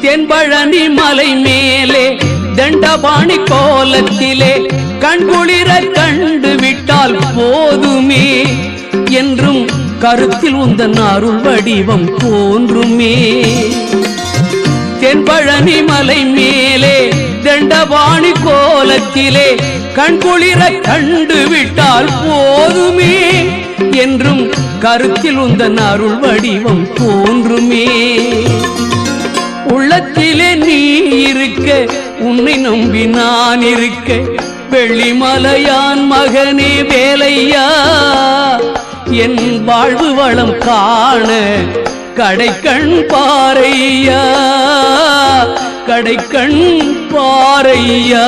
தென்பழனி மலை மேலே தண்டபாணி கோலத்திலே கண்குளிர கண்டு விட்டால் போதுமே என்றும் கருத்தில் உந்தன் அருள் வடிவம் தோன்றுமே. தென்பழனி மலை மேலே தண்டபாணி கோலத்திலே கண்குளிர கண்டு விட்டால் போதுமே என்றும் கருத்தில் உந்தன் அருள் வடிவம் தோன்றுமே. உள்ளத்திலே நீ இருக்க உன்னை நம்பி நான் இருக்க வெள்ளிமலையான் மகனே வேலையா என் வாழ்வு வளம் காண கடைக்கண் பாரையா கடைக்கண் பாரையா.